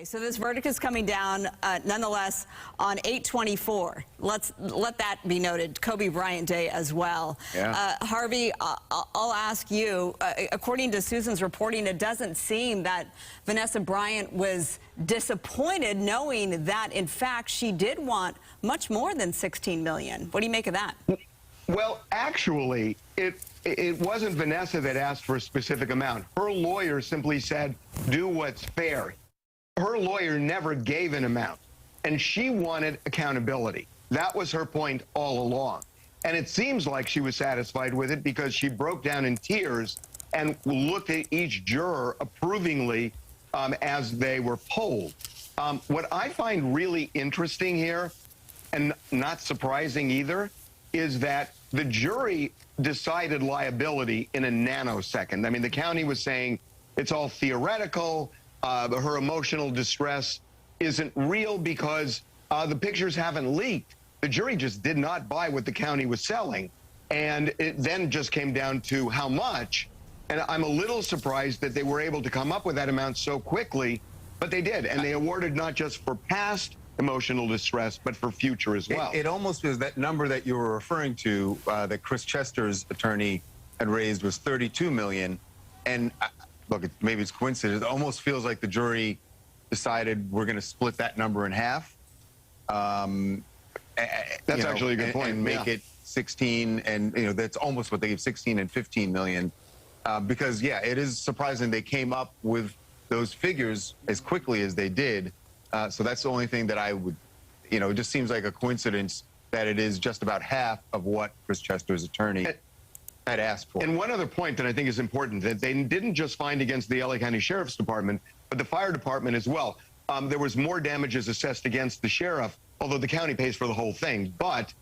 so this verdict is coming down nonetheless on 8/24. Let that be noted. Kobe Bryant Day as well. Yeah. Harvey, I'll ask you. According to Susan's reporting, it doesn't seem that Vanessa Bryant was disappointed, knowing that in fact she did want much more than $16 million. What do you make of that? Well, actually, it wasn't Vanessa that asked for a specific amount. Her lawyer simply said, do what's fair. Her lawyer never gave an amount, and she wanted accountability. That was her point all along. And it seems like she was satisfied with it because she broke down in tears and looked at each juror approvingly as they were polled. What I find really interesting here, and not surprising either, is that the jury decided liability in a nanosecond. I mean, the county was saying it's all theoretical. Her emotional distress isn't real because the pictures haven't leaked. The jury just did not buy what the county was selling. And it then just came down to how much. And I'm a little surprised that they were able to come up with that amount so quickly, but they did. And they awarded not just for past emotional distress, but for future as well. It almost was that number that you were referring to that Chris Chester's attorney had raised was $32 million. And look, maybe it's coincidence. It almost feels like the jury decided we're going to split that number in half. That's actually a good point. And make it 16, and that's almost what they gave, 16 and 15 million. Because yeah, it is surprising they came up with those figures as quickly as they did. So that's the only thing that I would, it just seems like a coincidence that it is just about half of what Chris Chester's attorney had asked for. And one other point that I think is important, that they didn't just find against the LA County Sheriff's Department, but the fire department as well. There was more damages assessed against the sheriff, although the county pays for the whole thing. But,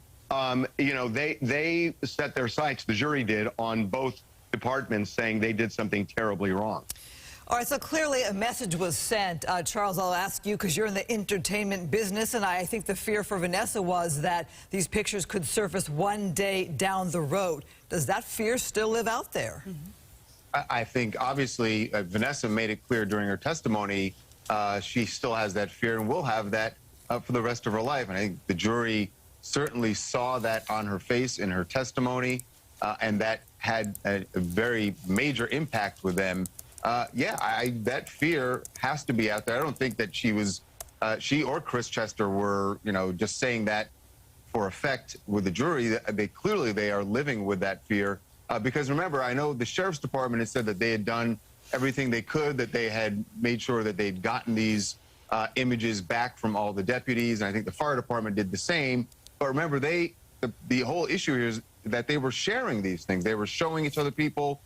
they set their sights, the jury did, on both departments, saying they did something terribly wrong. All right, so clearly a message was sent. Charles, I'll ask you, because you're in the entertainment business, and I think the fear for Vanessa was that these pictures could surface one day down the road. Does that fear still live out there? Mm-hmm. I think, obviously, Vanessa made it clear during her testimony she still has that fear and will have that for the rest of her life. And I think the jury certainly saw that on her face in her testimony, and that had a very major impact with them. That fear has to be out there. I don't think that she or Chris Chester were, just saying that for effect with the jury. They are living with that fear. Because remember, I know the Sheriff's Department has said that they had done everything they could, that they had made sure that they'd gotten these images back from all the deputies, and I think the fire department did the same. But remember, the whole issue here is that they were sharing these things. They were showing it to other people,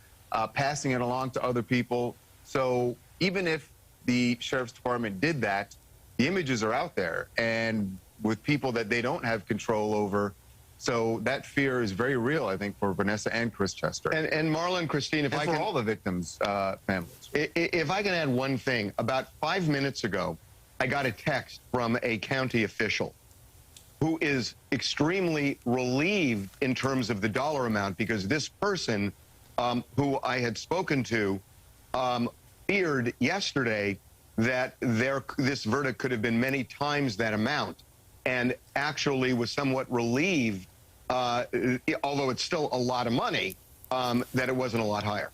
passing it along to other people. So even if the Sheriff's Department did that, the images are out there, and with people that they don't have control over. So that fear is very real, I think, for Vanessa and Chris Chester. And Marla and Christine, if I can, for all the victims' families. If I can add one thing, about 5 minutes ago, I got a text from a county official who is extremely relieved in terms of the dollar amount, because this person who I had spoken to feared yesterday that this verdict could have been many times that amount, and actually was somewhat relieved, although it's still a lot of money, that it wasn't a lot higher.